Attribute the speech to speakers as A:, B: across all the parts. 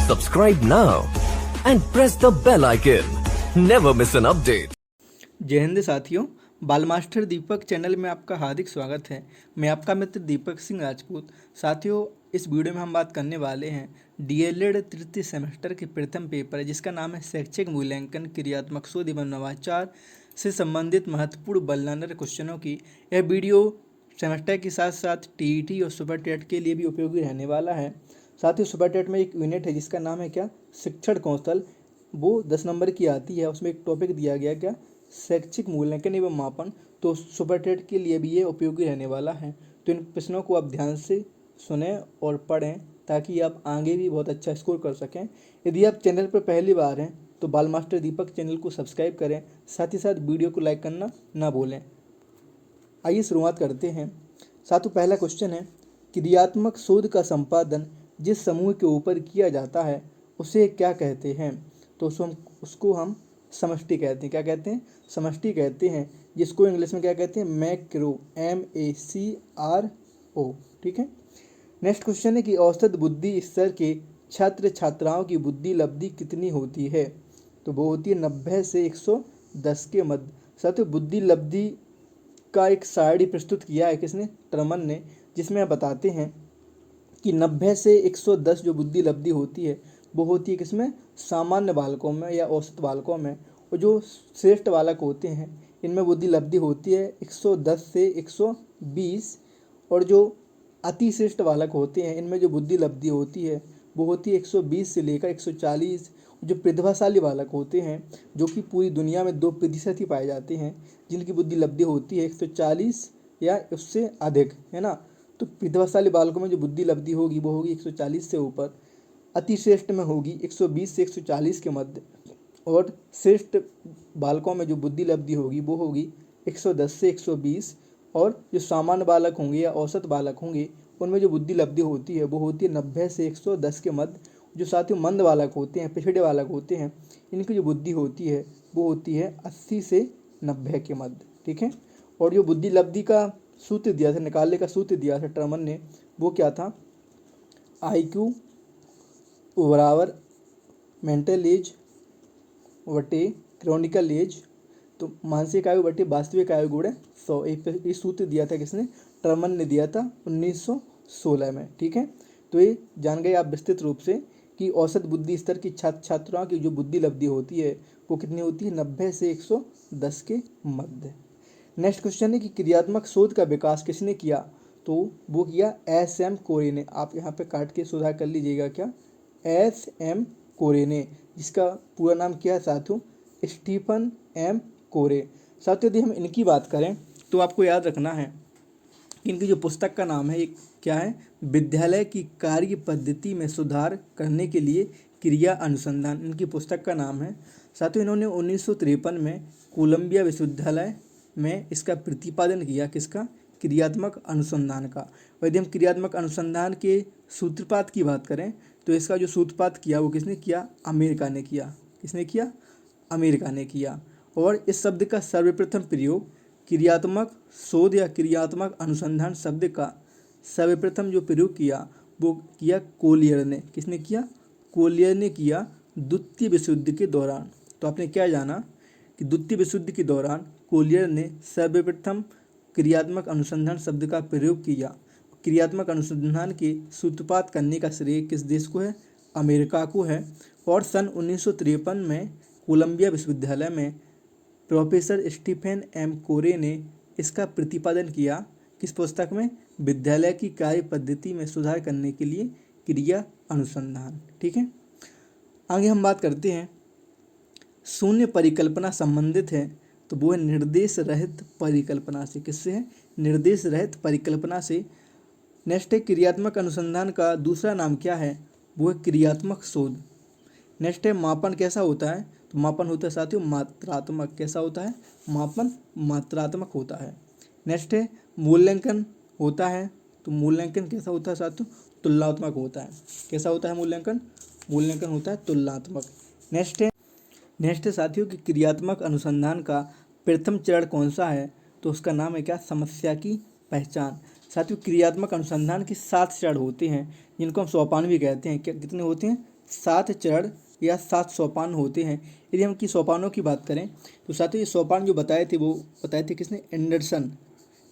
A: Subscribe now and press the bell icon. Never miss an update.
B: जय हिंद साथियों, बाल master दीपक channel में आपका हार्दिक स्वागत है। मैं आपका मित्र दीपक सिंह राजपूत। साथियों, इस वीडियो में हम बात करने वाले हैं डीएलएड तृतीय सेमेस्टर के प्रथम पेपर जिसका नाम है शैक्षिक मूल्यांकन क्रियात्मक शोध एवं नवाचार से संबंधित महत्वपूर्ण बलनानर क्वेश्चनों की। यह वीडियो सेमेस्टर के साथ साथ टीईटी और सुपर टेट के लिए भी उपयोगी रहने वाला है। साथ ही सुपर टेट में एक यूनिट है जिसका नाम है क्या, शिक्षण कौशल। वो 10 नंबर की आती है। उसमें एक टॉपिक दिया गया क्या, शैक्षिक मूल्यांकन एवं मापन। तो सुपर टेट के लिए भी ये उपयोगी रहने वाला है। तो इन प्रश्नों को आप ध्यान से सुने और पढ़ें ताकि आप आगे भी बहुत अच्छा स्कोर कर सकें। यदि आप चैनल पर पहली बार हैं तो बाल मास्टर दीपक चैनल को सब्सक्राइब करें, साथ ही साथ वीडियो को लाइक करना ना भूलें। आइए शुरुआत करते हैं। साथियों, पहला क्वेश्चन है, क्रियात्मक शोध का संपादन जिस समूह के ऊपर किया जाता है उसे क्या कहते हैं? तो उसको हम समष्टि कहते हैं। क्या कहते हैं? समष्टि कहते हैं, जिसको इंग्लिश में क्या कहते हैं, मैक्रो, MACRO। ठीक है। नेक्स्ट क्वेश्चन है कि औसत बुद्धि स्तर के छात्र छात्राओं की बुद्धि लब्धि कितनी होती है? तो वो होती है 90 से 110 के मध्य। साथियों, बुद्धि लब्धि का एक सारणी प्रस्तुत किया है किसने? टर्मन ने, जिसमें बताते हैं कि 90 से 110 जो बुद्धि लब्धि होती है वो होती है किसमें? सामान्य बालकों में या औसत बालकों में। और जो श्रेष्ठ बालक होते हैं इनमें बुद्धि लब्धि होती है 110 से 120। और जो अति श्रेष्ठ बालक होते हैं इनमें जो बुद्धि लब्धि होती है वो होती है 120 से लेकर 140। जो प्रतिभाशाली बालक होते हैं, जो कि पूरी दुनिया में 2% ही पाए जाते हैं, जिनकी बुद्धि लब्धि होती है 140 या उससे अधिक, है ना। तो प्रतिभाशाली बालकों में जो बुद्धि लब्धि होगी वो होगी 140 से ऊपर। अति श्रेष्ठ में होगी 120 से 140 के मध्य। और श्रेष्ठ बालकों में जो बुद्धि लब्धि होगी वो होगी 110 से 120। और जो सामान्य बालक होंगे या औसत बालक होंगे उनमें जो बुद्धि लब्धि होती है वो होती है 90 से 110 के मध्य। जो साथियों मंद बालक होते हैं, पिछड़े बालक होते हैं, इनकी जो बुद्धि होती है वो होती है 80 से 90 के मध्य। ठीक है। और जो बुद्धि लब्धि का सूत्र दिया था, निकालने का सूत्र दिया था टर्मन ने, वो क्या था? IQ बराबर मेंटल एज बटे क्रॉनिकल एज, तो मानसिक आयु बटे वास्तविक आयु गुणे 100। ये सूत्र दिया था किसने? टर्मन ने दिया था 1916 में। ठीक है। तो ये जान गए आप विस्तृत रूप से कि औसत बुद्धि स्तर की छात्र छात्राओं की जो बुद्धि लब्धि होती है वो कितनी होती है? 90 से 110 के मध्य। नेक्स्ट क्वेश्चन है कि क्रियात्मक शोध का विकास किसने किया? तो वो किया SM कोरे ने। आप यहाँ पे काट के सुधार कर लीजिएगा, क्या, SM कोरे ने, जिसका पूरा नाम क्या है साथियों? स्टीफन M कोरे। साथियों, यदि हम इनकी बात करें तो आपको याद रखना है कि इनकी जो पुस्तक का नाम है एक क्या है? विद्यालय की कार्य पद्धति में सुधार करने के लिए क्रिया अनुसंधान, इनकी पुस्तक का नाम है। साथियों, इन्होंने 1953 में कोलंबिया विश्वविद्यालय में इसका प्रतिपादन किया। किसका? क्रियात्मक अनुसंधान का। और यदि हम क्रियात्मक अनुसंधान के सूत्रपात की बात करें तो इसका जो सूत्रपात किया वो किसने किया? अमेरिका ने किया। किसने किया? अमेरिका ने किया। और इस शब्द का सर्वप्रथम प्रयोग क्रियात्मक शोध या क्रियात्मक अनुसंधान शब्द का सर्वप्रथम जो प्रयोग किया वो किया कोलियर ने। किसने किया? कोलियर ने किया द्वितीय विश्व युद्ध के दौरान। तो आपने क्या जाना कि द्वितीय विश्व युद्ध के दौरान कोलियर ने सर्वप्रथम क्रियात्मक अनुसंधान शब्द का प्रयोग किया। क्रियात्मक अनुसंधान के सूत्रपात करने का श्रेय किस देश को है? अमेरिका को है। और सन 1953 में कोलंबिया विश्वविद्यालय में प्रोफेसर स्टीफन M कोरे ने इसका प्रतिपादन किया। किस पुस्तक में? विद्यालय की कार्य पद्धति में सुधार करने के लिए क्रिया अनुसंधान। ठीक है। आगे हम बात करते हैं शून्य परिकल्पना संबंधित है, तो वो है निर्देश रहित परिकल्पना से। किससे है? निर्देश रहित परिकल्पना से। नेक्स्ट है क्रियात्मक अनुसंधान का दूसरा नाम क्या है? वो है क्रियात्मक शोध। नेक्स्ट है मापन कैसा होता है? तो मापन होता है साथियों मात्रात्मक। कैसा होता है? मापन मात्रात्मक होता है। नेक्स्ट है मूल्यांकन होता है, तो मूल्यांकन कैसा होता है साथियों? तुलनात्मक होता है। कैसा होता है मूल्यांकन? मूल्यांकन होता है तुलनात्मक। नेक्स्ट है साथियों कि क्रियात्मक अनुसंधान का प्रथम चरण कौन सा है? तो उसका नाम है क्या? समस्या की पहचान। साथियों, क्रियात्मक अनुसंधान के 7 चरण होते हैं जिनको हम सोपान भी कहते हैं। क्या कितने होते हैं? 7 चरण या 7 सोपान होते हैं। यदि हम की सोपानों की बात करें तो साथियों ये सोपान जो बताए थे वो बताए थे किसने?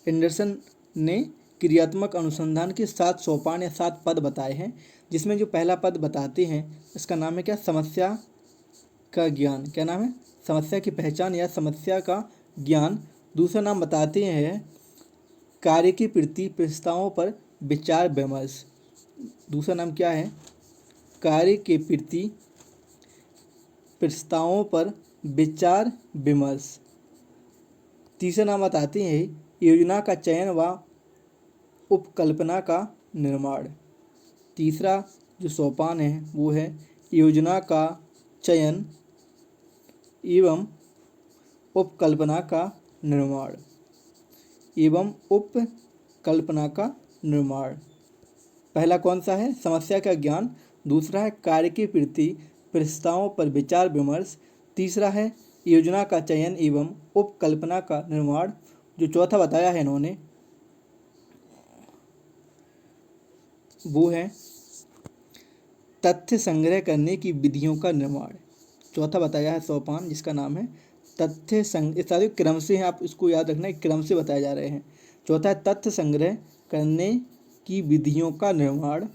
B: एंडरसन ने क्रियात्मक अनुसंधान के 7 सोपान या 7 पद बताए हैं, जिसमें जो पहला पद बताते हैं इसका नाम है क्या? समस्या का ज्ञान। क्या नाम है? समस्या की पहचान या समस्या का ज्ञान। दूसरा नाम बताते हैं कार्य के प्रति प्रस्तावों पर विचार विमर्श। दूसरा नाम क्या है? कार्य के प्रति प्रस्तावों पर विचार विमर्श। तीसरा नाम बताते हैं योजना का चयन व उपकल्पना का निर्माण। तीसरा जो सोपान है वो है योजना का चयन एवं उपकल्पना का निर्माण पहला कौन सा है? समस्या का ज्ञान। दूसरा है कार्य के प्रति प्रस्तावों पर विचार विमर्श। तीसरा है योजना का चयन एवं उपकल्पना का निर्माण। जो चौथा बताया है इन्होंने वो है तथ्य संग्रह करने की विधियों का निर्माण। चौथा बताया है सोपान जिसका नाम है तथ्य संग्रह। इस सारे क्रम से हैं, आप इसको याद रखना, क्रम से बताए जा रहे हैं। चौथा है तथ्य संग्रह करने की विधियों का निर्माण।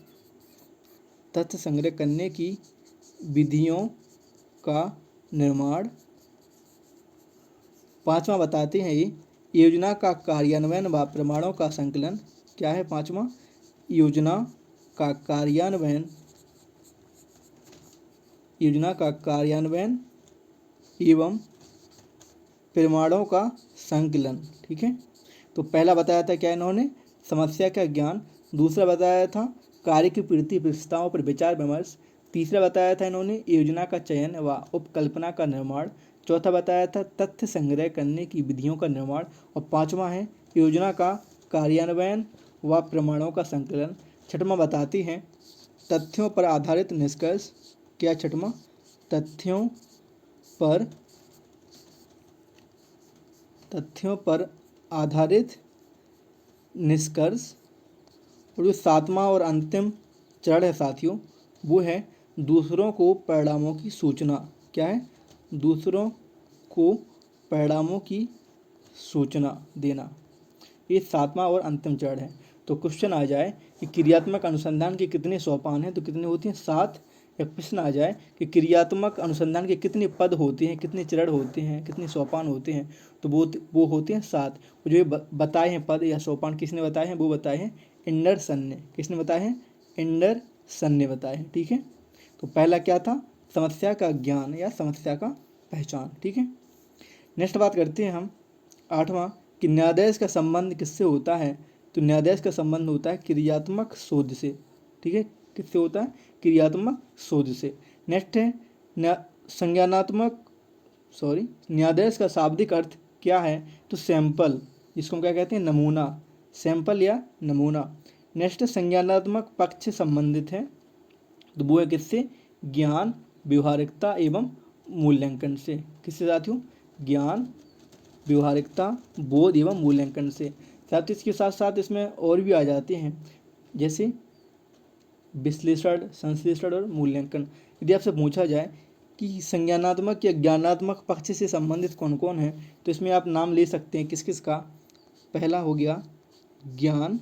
B: तथ्य संग्रह करने की विधियों का निर्माण। पांचवा बताते हैं ये योजना का कार्यान्वयन व प्रमाणों का संकलन। क्या है पांचवा? योजना का कार्यान्वयन एवं प्रमाणों का संकलन। ठीक है, तो पहला बताया था क्या इन्होंने? समस्या का ज्ञान। दूसरा बताया था कार्य की प्रति प्रस्तावों पर विचार विमर्श। तीसरा बताया था इन्होंने योजना का चयन व उपकल्पना का निर्माण। चौथा बताया था तथ्य संग्रह करने की विधियों का निर्माण। और पांचवा है योजना का कार्यान्वयन व प्रमाणों का संकलन। छठवां बताती हैं तथ्यों पर आधारित निष्कर्ष। क्या छठवां? तथ्यों पर आधारित निष्कर्ष। और जो सातवां और अंतिम चरण है साथियों वो है दूसरों को परिणामों की सूचना। क्या है? दूसरों को परिणामों की सूचना देना। ये सातवां और अंतिम चरण है। तो क्वेश्चन आ जाए कि क्रियात्मक अनुसंधान के कितने सोपान हैं, तो कितने होते हैं? 7। या प्रश्न आ जाए कि क्रियात्मक अनुसंधान के कितने पद होते हैं, कितने चरण होते हैं, कितने सोपान होते हैं, तो वो होते हैं 7। जो ये बताए हैं पद या सोपान किसने बताए हैं? वो बताए हैं एंडरसन ने। किसने बताए हैं? एंडरसन ने बताए हैं। ठीक है, तो पहला क्या था? समस्या का ज्ञान या समस्या का पहचान। ठीक है, नेक्स्ट बात करते हैं हम 8वां कि न्यायाधीश का संबंध किससे होता है? तो न्यायाधीश का संबंध होता है क्रियात्मक शोध से। ठीक है, किससे होता है? क्रियात्मक शोध से। नेक्स्ट है न्यायाधीश का शाब्दिक अर्थ क्या है? तो सैंपल, जिसको हम क्या कहते हैं? नमूना। सैंपल या नमूना। नेक्स्ट संज्ञानात्मक पक्ष से संबंधित है, तो वो है किससे? ज्ञान, व्यवहारिकता एवं मूल्यांकन से। किससे साथियों? ज्ञान, व्यवहारिकता, बोध एवं मूल्यांकन से। साथ इसके साथ साथ इसमें और भी आ जाते हैं जैसे विश्लेषण, संश्लेषण और मूल्यांकन। यदि आपसे पूछा जाए कि संज्ञानात्मक या ज्ञानात्मक पक्ष से संबंधित कौन कौन है, तो इसमें आप नाम ले सकते हैं किस किस का। पहला हो गया ज्ञान,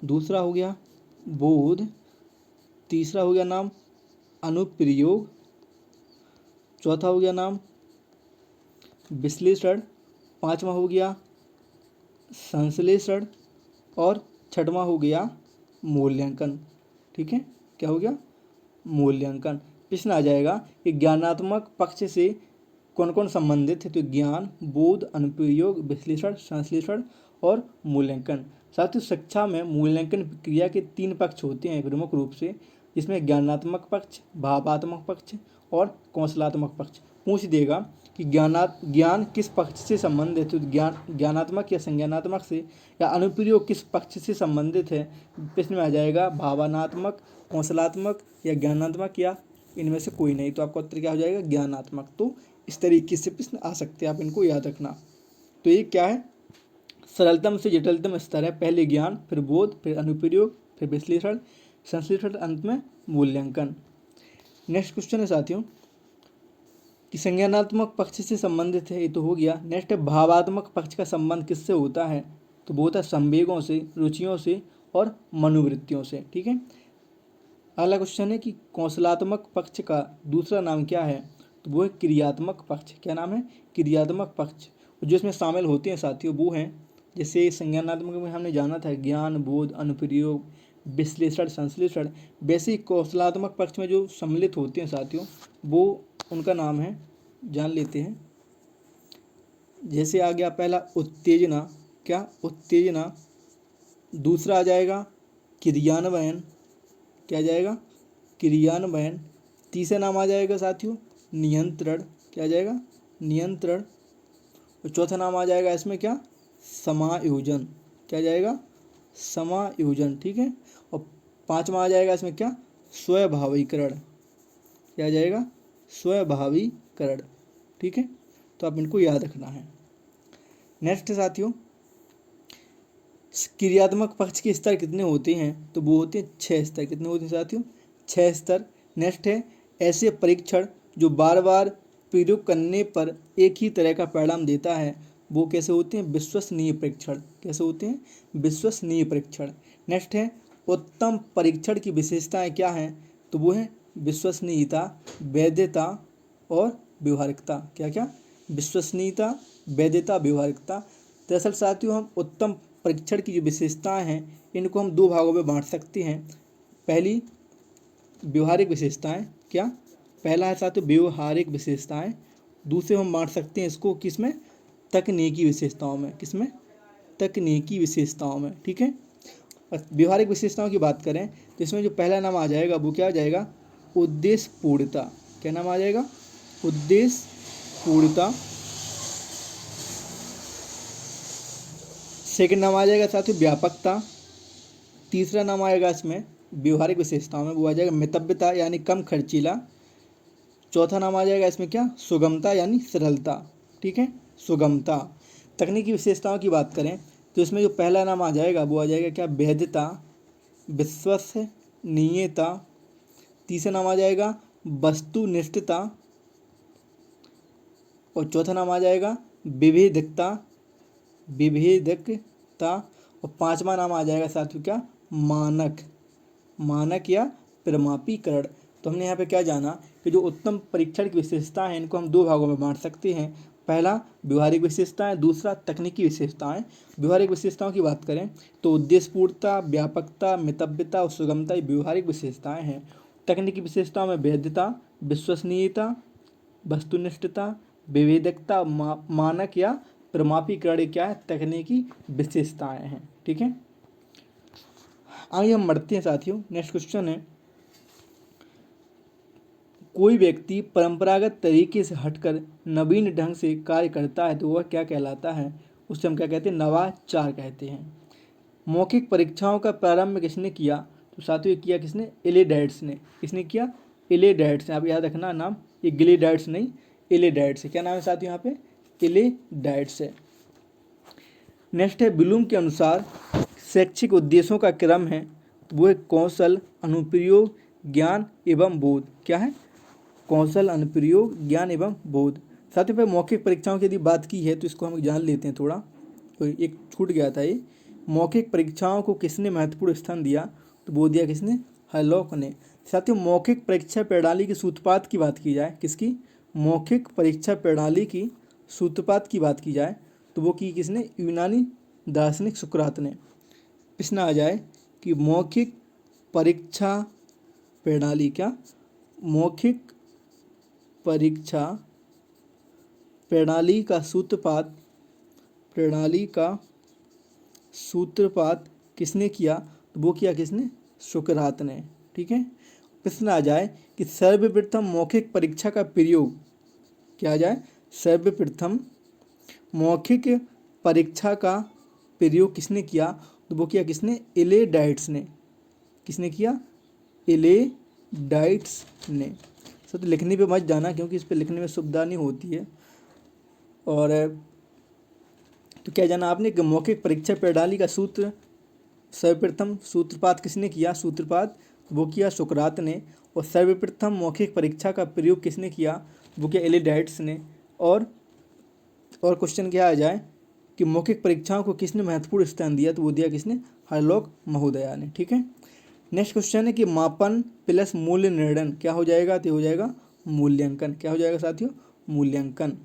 B: दूसरा हो गया बोध, तीसरा हो गया नाम अनुप्रयोग, चौथा हो गया नाम विश्लेषण, पांचवा हो गया संश्लेषण और छठवां हो गया मूल्यांकन। ठीक है, क्या हो गया? मूल्यांकन। प्रश्न आ जाएगा कि ज्ञानात्मक पक्ष से कौन कौन संबंधित है, तो ज्ञान, बोध, अनुप्रयोग, विश्लेषण, संश्लेषण और मूल्यांकन। साथ ही शिक्षा में मूल्यांकन प्रक्रिया के 3 पक्ष होते हैं प्रमुख रूप से, जिसमें ज्ञानात्मक पक्ष, भावात्मक पक्ष और कौशलात्मक पक्ष। पूछ देगा कि ज्ञान किस पक्ष से संबंधित है, तो ज्ञानात्मक या संज्ञानात्मक से, या अनुप्रयोग किस पक्ष से संबंधित है। प्रश्न में आ जाएगा भावनात्मक, कौशलात्मक या ज्ञानात्मक या इनमें से कोई नहीं, तो आपका उत्तर क्या हो जाएगा? ज्ञानात्मक। तो इस तरीके से प्रश्न आ सकते हैं, आप इनको याद रखना। तो ये क्या है? सरलतम से जटिलतम स्तर है। पहले ज्ञान, फिर बोध, फिर अनुप्रयोग, फिर विश्लेषण, संश्लेषण, अंत में मूल्यांकन। नेक्स्ट क्वेश्चन है साथियों कि संज्ञानात्मक पक्ष से संबंधित है, ये तो हो गया। नेक्स्ट है भावात्मक पक्ष का संबंध किससे होता है, तो वो होता है संवेगों से, रुचियों से और मनोवृत्तियों से। ठीक है। अगला क्वेश्चन है कि कौशलात्मक पक्ष का दूसरा नाम क्या है, तो वो है क्रियात्मक पक्ष। क्या नाम है, क्रियात्मक पक्ष। जो इसमें शामिल होते हैं साथियों वो हैं, जैसे संज्ञानात्मक में हमने जाना था ज्ञान, बोध, अनुप्रयोग, विश्लेषण, संश्लेषण, वैसे ही कौशलात्मक पक्ष में जो सम्मिलित होते हैं साथियों वो उनका नाम है, जान लेते हैं। जैसे आ गया पहला उत्तेजना, क्या उत्तेजना, दूसरा आ जाएगा क्रियान्वयन, क्या आ जाएगा क्रियान्वयन, तीसरा नाम आ जाएगा साथियों नियंत्रण, क्या आ जाएगा नियंत्रण, और चौथा नाम आ जाएगा इसमें क्या समायोजन, क्या आ जाएगा समायोजन। ठीक है। और पांचवा आ जाएगा इसमें क्या स्वभावीकरण, क्या आ जाएगा स्वभावीकरण। ठीक है। तो आप इनको याद रखना है। नेक्स्ट साथियों क्रियात्मक पक्ष के स्तर कितने होते हैं, तो वो होते हैं 6 स्तर। कितने होते हैं साथियों 6 स्तर। नेक्स्ट है ऐसे परीक्षण जो बार बार प्रयोग करने पर एक ही तरह का परिणाम देता है, वो कैसे होते हैं विश्वसनीय परीक्षण। कैसे होते हैं विश्वसनीय परीक्षण। नेक्स्ट है उत्तम परीक्षण की विशेषताएं क्या हैं, तो वो है विश्वसनीयता, वैधता और व्यवहारिकता। क्या क्या विश्वसनीयता, वैधता, व्यवहारिकता। दरअसल साथियों हम उत्तम परीक्षण की जो विशेषताएं हैं इनको हम 2 भागों में बांट सकते हैं। पहली व्यवहारिक विशेषताएं, क्या पहला है साथियों व्यवहारिक विशेषताएं, दूसरे हम बांट सकते हैं इसको किसमें तकनीकी विशेषताओं में, किसमें तकनीकी विशेषताओं में। ठीक है। और व्यवहारिक विशेषताओं की बात करें तो इसमें जो पहला नाम आ जाएगा वो क्या आ जाएगा उद्देश्य पूर्णता। क्या नाम आ जाएगा उद्देश्य पूर्णता। सेकंड नाम आ जाएगा साथियों व्यापकता। तीसरा नाम आएगा इसमें व्यवहारिक विशेषताओं में वो आ जाएगा मितव्यता यानी कम खर्चीला। चौथा नाम आ जाएगा इसमें क्या सुगमता यानी सरलता। ठीक है सुगमता। तकनीकी विशेषताओं की बात करें तो इसमें जो पहला नाम आ जाएगा वो आ जाएगा क्या वैधता, विश्वसनीयता। तीसरा नाम आ जाएगा वस्तुनिष्ठता और चौथा नाम आ जाएगा विभेदकता, विभेदकता। और पांचवा नाम आ जाएगा साथियों क्या मानक, मानक या प्रमापीकरण। तो हमने यहाँ पे क्या जाना कि जो उत्तम परीक्षण की विशेषता है इनको हम 2 भागों में बांट सकते हैं। पहला व्यवहारिक विशेषताएं, दूसरा तकनीकी विशेषताएं। व्यवहारिक विशेषताओं की बात करें तो उद्देश्यपूर्णता, व्यापकता, मितव्यता और सुगमता ये व्यवहारिक विशेषताएं हैं। तकनीकी विशेषताओं में वैधता, विश्वसनीयता, वस्तुनिष्ठता, विभेदकता, मानक या प्रमापीकरण क्या है तकनीकी विशेषताएं हैं। ठीक है। आइए हम बढ़ते हैं साथियों। नेक्स्ट क्वेश्चन है कोई व्यक्ति परंपरागत तरीके से हटकर नवीन ढंग से कार्य करता है तो वह क्या कहलाता है, उसे हम क्या कहते हैं नवाचार कहते हैं। मौखिक परीक्षाओं का प्रारंभ किसने किया, तो साथियों किया किसने एलेडाइट्स ने। किसने किया एलेडाइट्स ने। आप याद रखना नाम, ये गिलेडाइट्स नहीं एलेडाइट्स है। क्या नाम है साथियों यहाँ पे एलेडाइट्स है। नेक्स्ट है ब्लूम के अनुसार शैक्षिक उद्देश्यों का क्रम है वो है कौशल, अनुप्रयोग, ज्ञान एवं बोध। क्या है कौशल, अनुप्रयोग, ज्ञान एवं बोध। साथियों पे मौखिक परीक्षाओं की यदि बात की है तो इसको हम जान लेते हैं थोड़ा, तो एक छूट गया था ये। मौखिक परीक्षाओं को किसने महत्वपूर्ण स्थान दिया, तो वो दिया किसने हैलॉक ने। साथियों मौखिक परीक्षा प्रणाली की सूत्रपात की बात की जाए, किसकी मौखिक परीक्षा प्रणाली की सूत्रपात की बात की जाए तो वो की किसने यूनानी दार्शनिक सुकरात ने। प्रश्न आ जाए कि मौखिक परीक्षा प्रणाली, क्या मौखिक परीक्षा प्रणाली का सूत्रपात, प्रणाली का सूत्रपात किसने किया, तो वो किया किसने सुकरात ने। ठीक है। प्रश्न आ जाए कि सर्वप्रथम मौखिक परीक्षा का प्रयोग, क्या आ जाए सर्वप्रथम मौखिक परीक्षा का प्रयोग किसने किया, तो वो किया किसने एलेडाइट्स ने। किसने किया एलेडाइट्स ने। सर तो लिखने पे मत जाना क्योंकि इस पे लिखने में सुविधा नहीं होती है। और तो क्या जाना आपने कि मौखिक परीक्षा प्रणाली का सूत्र सर्वप्रथम सूत्रपात किसने किया, सूत्रपात वो किया सुकरात ने। और सर्वप्रथम मौखिक परीक्षा का प्रयोग किसने किया? वो किया एलिडाइट्स ने। और क्वेश्चन क्या आ जाए कि मौखिक परीक्षाओं को किसने महत्वपूर्ण स्थान दिया? तो वो दिया किसने? हरलोक महोदया ने। ठीक है। नेक्स्ट क्वेश्चन है कि मापन प्लस मूल्य निर्णय क्या हो जाएगा? तो हो जाएगा मूल्यांकन। क्या हो जाएगा साथियों? मूल्यांकन।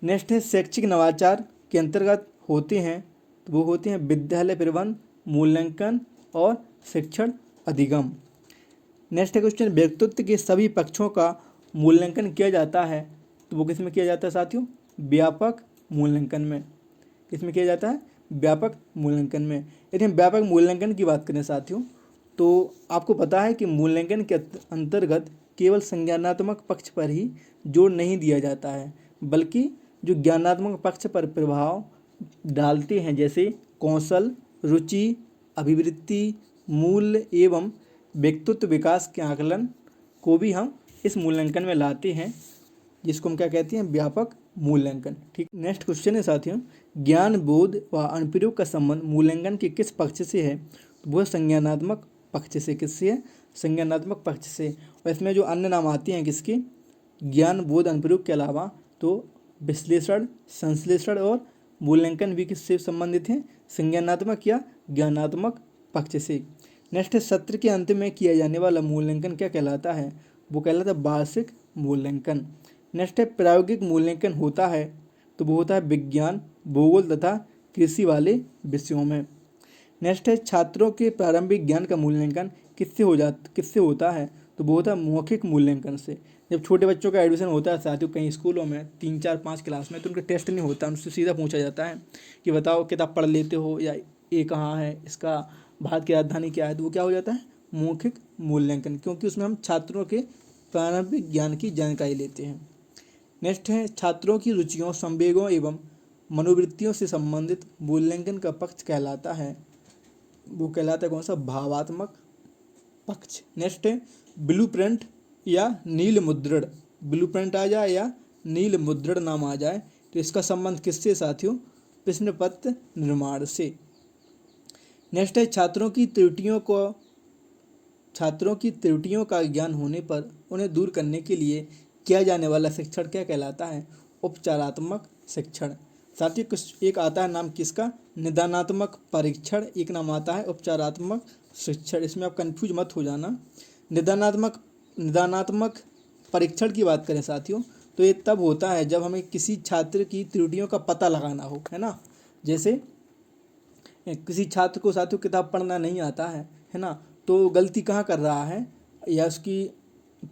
B: नेक्स्ट है शैक्षिक नवाचार के अंतर्गत होते हैं, तो वो होते हैं विद्यालय प्रबंध, मूल्यांकन और शिक्षण अधिगम। नेक्स्ट है क्वेश्चन व्यक्तित्व के सभी पक्षों का मूल्यांकन किया जाता है, तो वो किस में किया जाता है साथियों? व्यापक मूल्यांकन में। किस में किया जाता है? व्यापक मूल्यांकन में। यदि हम व्यापक मूल्यांकन की बात करें साथियों, तो आपको पता है कि मूल्यांकन के अंतर्गत केवल संज्ञानात्मक पक्ष पर ही जोर नहीं दिया जाता है, बल्कि जो ज्ञानात्मक पक्ष पर प्रभाव डालते हैं, जैसे कौशल, रुचि, अभिवृत्ति, मूल्य एवं व्यक्तित्व विकास के आकलन को भी हम इस मूल्यांकन में लाते हैं, जिसको हम क्या कहते हैं? व्यापक मूल्यांकन। ठीक। नेक्स्ट क्वेश्चन है साथियों, ज्ञान, बोध व अनुप्रयोग का संबंध मूल्यांकन के किस पक्ष से है? तो वह संज्ञानात्मक पक्ष से। किससे है? संज्ञानात्मक पक्ष से। और इसमें जो अन्य नाम आते हैं किसके? ज्ञान, बोध, अनुप्रयोग के अलावा तो विश्लेषण, संश्लेषण और मूल्यांकन भी किससे संबंधित हैं? संज्ञानात्मक या ज्ञानात्मक पक्ष से। नेक्स्ट है सत्र के अंत में किया जाने वाला मूल्यांकन क्या कहलाता है? वो कहलाता है वार्षिक मूल्यांकन। नेक्स्ट है प्रायोगिक मूल्यांकन होता है, तो वो होता है विज्ञान, भूगोल तथा कृषि वाले विषयों में। नेक्स्ट है छात्रों के प्रारंभिक ज्ञान का मूल्यांकन किससे होता है? तो वो होता है मौखिक मूल्यांकन से। जब छोटे बच्चों का एडमिशन होता है साथियों कई स्कूलों में 3, 4, 5 क्लास में, तो उनका टेस्ट नहीं होता, उनसे सीधा पूछा जाता है कि बताओ किताब पढ़ लेते हो, या ये कहाँ है, इसका भारत की राजधानी क्या है? तो वो क्या हो जाता है? मौखिक मूल्यांकन, क्योंकि उसमें हम छात्रों के प्रारंभिक ज्ञान की जानकारी लेते हैं। नेक्स्ट है छात्रों की रुचियों, संवेगों एवं मनोवृत्तियों से संबंधित मूल्यांकन का पक्ष कहलाता है, वो कहलाता है कौन सा? भावात्मक पक्ष। नेक्स्ट है ब्लूप्रिंट या नील मुद्रण। ब्लूप्रिंट आ जाए या नील मुद्रण नाम आ जाए, तो इसका संबंध किससे साथियों? प्रश्न पत्र निर्माण से। नेक्स्ट है छात्रों की त्रुटियों का ज्ञान होने पर उन्हें दूर करने के लिए किया जाने वाला शिक्षण क्या कहलाता है? उपचारात्मक शिक्षण। साथ ही कुछ एक आता है नाम किसका? निदानात्मक परीक्षण। एक नाम आता है उपचारात्मक शिक्षण। इसमें आप कंफ्यूज मत हो जाना। निदानात्मक परीक्षण की बात करें साथियों, तो ये तब होता है जब हमें किसी छात्र की त्रुटियों का पता लगाना हो, है ना। जैसे किसी छात्र को साथियों किताब पढ़ना नहीं आता है ना, तो गलती कहाँ कर रहा है या उसकी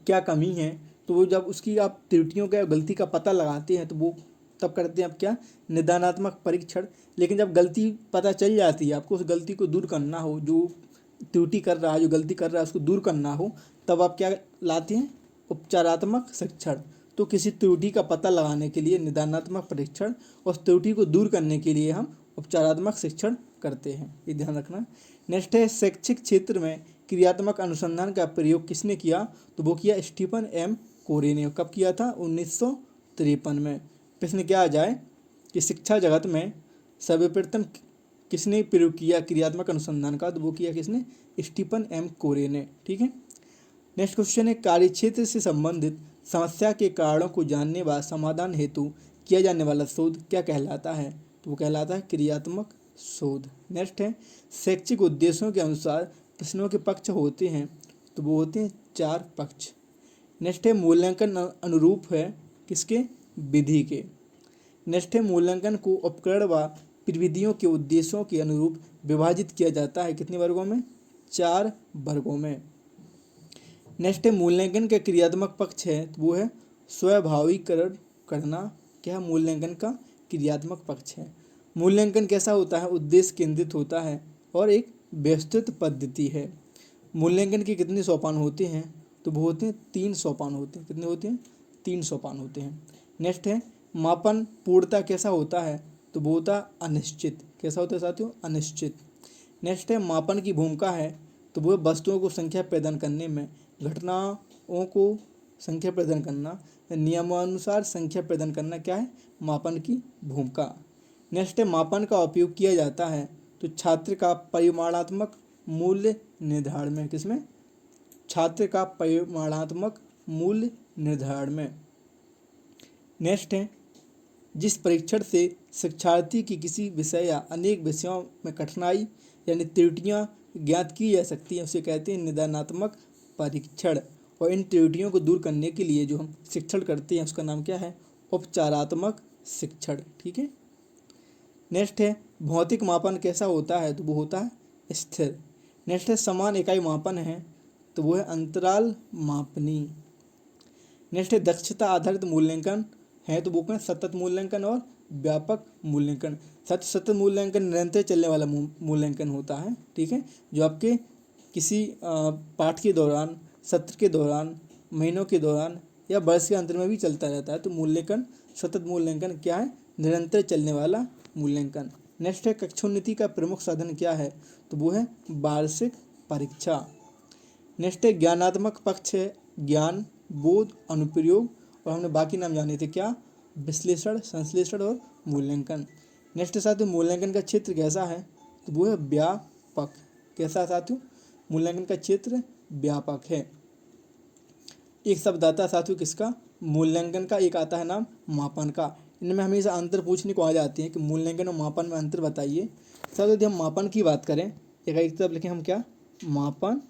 B: क्या कमी है, तो वो जब उसकी आप त्रुटियों का गलती का पता लगाते हैं, तो वो तब करते हैं आप क्या? निदानात्मक परीक्षण। लेकिन जब गलती पता चल जाती है, आपको उस गलती को दूर करना हो, जो त्रुटि कर रहा है, जो गलती कर रहा है उसको दूर करना हो, तब आप क्या लाते हैं? उपचारात्मक शिक्षण। तो किसी त्रुटि का पता लगाने के लिए निदानात्मक परीक्षण, और त्रुटि को दूर करने के लिए हम उपचारात्मक शिक्षण करते हैं, ये ध्यान रखना। नेक्स्ट है शैक्षिक क्षेत्र में क्रियात्मक अनुसंधान का प्रयोग किसने किया? तो वो किया स्टीफन एम कोरे ने। कब किया था? 1953 में। प्रश्न क्या आ जाए कि शिक्षा जगत में सर्वप्रथम किसने प्रयोग किया क्रियात्मक अनुसंधान का? तो वो किया किसने? स्टीफन एम कोरे ने। ठीक है। नेक्स्ट क्वेश्चन है कार्यक्षेत्र से संबंधित समस्या के कारणों को जानने व समाधान हेतु किया जाने वाला शोध क्या कहलाता है? तो वो कहलाता है क्रियात्मक शोध। नेक्स्ट है शैक्षिक उद्देश्यों के अनुसार प्रश्नों के पक्ष होते हैं, तो वो होते हैं 4 पक्ष। नेक्स्ट है मूल्यांकन अनुरूप है किसके? विधि के। नेक्स्ट है मूल्यांकन को उपकरण व प्रविधियों के उद्देश्यों के अनुरूप विभाजित किया जाता है, कितने वर्गों में? 4 वर्गों में। नेक्स्ट है मूल्यांकन का क्रियात्मक पक्ष है, तो वो है स्वाभाविकरण करना। क्या? मूल्यांकन का क्रियात्मक पक्ष है। मूल्यांकन कैसा होता है? उद्देश्य केंद्रित होता है और एक व्यवस्थित पद्धति है। मूल्यांकन के कितने सोपान होते हैं? तो वो होते हैं 3 सोपान होते हैं। कितने होते हैं? 3 सोपान होते हैं। नेक्स्ट है मापन पूर्णता कैसा होता है? तो वो होता है अनिश्चित। कैसा होता है साथियों? अनिश्चित। नेक्स्ट है मापन की भूमिका है, तो वो वस्तुओं को संख्या प्रदान करने में, घटनाओं को संख्या प्रदान करना, नियमानुसार संख्या प्रदान करना क्या है? मापन की भूमिका। नेक्स्ट है मापन का उपयोग किया जाता है तो छात्र का परिमाणात्मक मूल्य निर्धारण में, किसमें? छात्र का परिमाणात्मक मूल्य निर्धारण में। नेक्स्ट है, जिस परीक्षण से शिक्षार्थी की किसी विषय या अनेक विषयों में कठिनाई यानी त्रुटियां ज्ञात की जा सकती हैं उसे कहते हैं निदानात्मक परीक्षण। और इन त्रुटियों को दूर करने के लिए जो हम शिक्षण करते हैं उसका नाम क्या है? उपचारात्मक शिक्षण। ठीक है। नेक्स्ट है, भौतिक मापन कैसा होता है? तो वो होता है स्थिर। नेक्स्ट है, समान इकाई मापन है तो वो है अंतराल मापनी। नेक्स्ट है, दक्षता आधारित मूल्यांकन है तो वो कहें सतत मूल्यांकन और व्यापक मूल्यांकन। सतत मूल्यांकन निरंतर चलने वाला मूल्यांकन होता है। ठीक है, जो आपके किसी पाठ के दौरान, सत्र के दौरान, महीनों के दौरान या वर्ष के अंतर में भी चलता रहता है। तो मूल्यांकन, सतत मूल्यांकन क्या है? निरंतर चलने वाला मूल्यांकन। नेक्स्ट है, कक्षोन्नति का प्रमुख साधन क्या है? तो वो है वार्षिक परीक्षा। नेक्स्ट है, ज्ञानात्मक पक्ष है ज्ञान, बोध, अनुप्रयोग और हमने बाकी नाम जाने थे क्या? विश्लेषण, संश्लेषण और मूल्यांकन। नेक्स्ट साथियों, मूल्यांकन का क्षेत्र कैसा है? तो वो है व्यापक। कैसा साथियों? मूल्यांकन का क्षेत्र व्यापक है। एक शब्द आता है साथियों किसका? मूल्यांकन का। एक आता है नाम मापन का। इनमें हमेशा अंतर पूछने को आ जाती है कि मूल्यांकन और मापन में अंतर बताइए। साथियों यदि हम मापन की बात करें, एक तरफ लिखें हम क्या? मापन,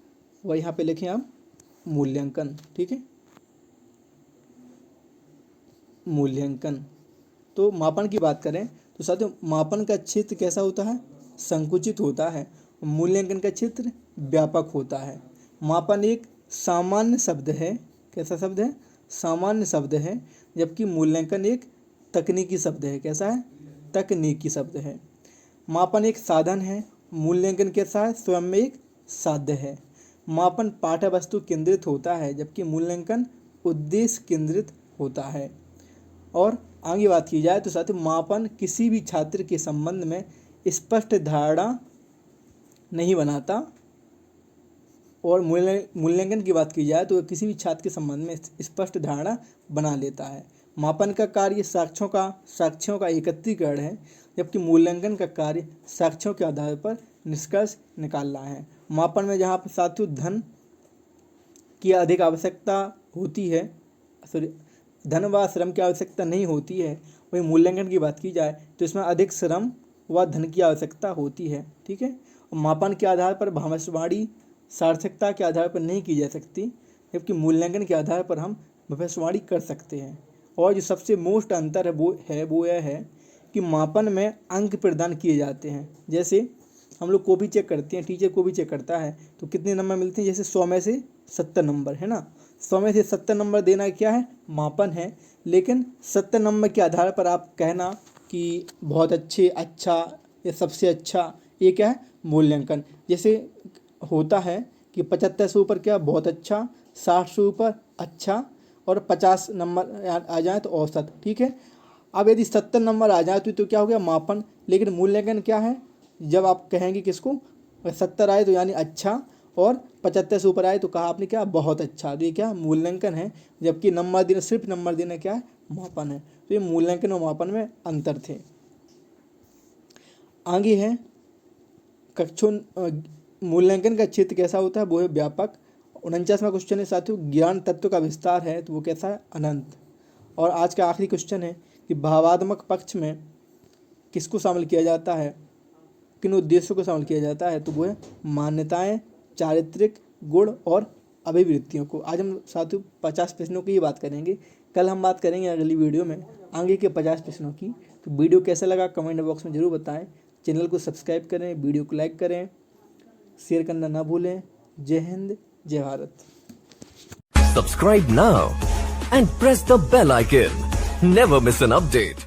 B: और यहाँ पे लिखें हम मूल्यांकन। ठीक है, मूल्यांकन। तो मापन की बात करें तो साथियों मापन का क्षेत्र कैसा होता है? संकुचित होता है। मूल्यांकन का क्षेत्र व्यापक होता है। मापन एक सामान्य शब्द है। कैसा शब्द है? सामान्य शब्द है। जबकि मूल्यांकन एक तकनीकी शब्द है। कैसा है? तकनीकी शब्द है। मापन एक साधन है, मूल्यांकन कैसा है? स्वयं में एक साध्य है। मापन पाठ्य वस्तु केंद्रित होता है जबकि मूल्यांकन उद्देश्य केंद्रित होता है। और आगे बात की जाए तो साथियों मापन किसी भी छात्र के संबंध में स्पष्ट धारणा नहीं बनाता, और मूल्यांकन की बात की जाए तो किसी भी छात्र के संबंध में स्पष्ट धारणा बना लेता है। मापन का कार्य साक्ष्यों का एकत्रीकरण है जबकि मूल्यांकन का कार्य साक्ष्यों के आधार पर निष्कर्ष निकालना है। मापन में जहाँ पर साथियों धन की अधिक आवश्यकता होती है, धन व श्रम की आवश्यकता नहीं होती है, वही मूल्यांकन की बात की जाए तो इसमें अधिक श्रम व धन की आवश्यकता होती है। ठीक है, और मापन के आधार पर भविष्यवाणी सार्थकता के आधार पर नहीं की जा सकती, जबकि मूल्यांकन के आधार पर हम भविष्यवाणी कर सकते हैं। और जो सबसे मोस्ट अंतर है वो यह है कि मापन में अंक प्रदान किए जाते हैं। जैसे हम लोग को भी चेक करते हैं, टीचर को भी चेक करता है तो कितने नंबर मिलते हैं? जैसे 100 में से 70 नंबर है ना। 100 में से 70 नंबर देना क्या है? मापन है। लेकिन 70 नंबर के आधार पर आप कहना कि बहुत अच्छे, अच्छा या सबसे अच्छा, ये क्या है? मूल्यांकन। जैसे होता है कि 75 से ऊपर क्या? बहुत अच्छा, 60 से ऊपर अच्छा, और 50 नंबर आ जाए तो औसत। ठीक है, अब यदि 70 नंबर आ जाए तो क्या हो गया? मापन। लेकिन मूल्यांकन क्या है? जब आप कहेंगे किसको? 70 आए तो यानी अच्छा, और 75 से ऊपर आए तो कहा आपने क्या? बहुत अच्छा। तो ये क्या? मूल्यांकन है। जबकि नंबर देना, सिर्फ नंबर देना क्या है? मापन है। तो ये मूल्यांकन और मापन में अंतर थे। आगे है मूल्यांकन का क्षेत्र कैसा होता है? वो है व्यापक। 49वां क्वेश्चन है साथियों, ज्ञान तत्व का विस्तार है तो वो कैसा है? अनंत। और आज का आखिरी क्वेश्चन है कि भावात्मक पक्ष में किसको शामिल किया जाता है, किन उद्देश्यों को शामिल किया जाता है? तो वो है मान्यताएं, चारित्रिक गुण और अभिवृत्तियों को। आज हम साथियों 50 प्रश्नों की ही बात करेंगे। कल हम बात करेंगे अगली वीडियो में आगे के 50 प्रश्नों की। तो वीडियो कैसा लगा कमेंट बॉक्स में ज़रूर बताएं। चैनल को सब्सक्राइब करें, वीडियो को लाइक करें, शेयर करना ना भूलें। जय हिंद, जय Bharat.
A: Subscribe now and press the bell icon. Never miss an update.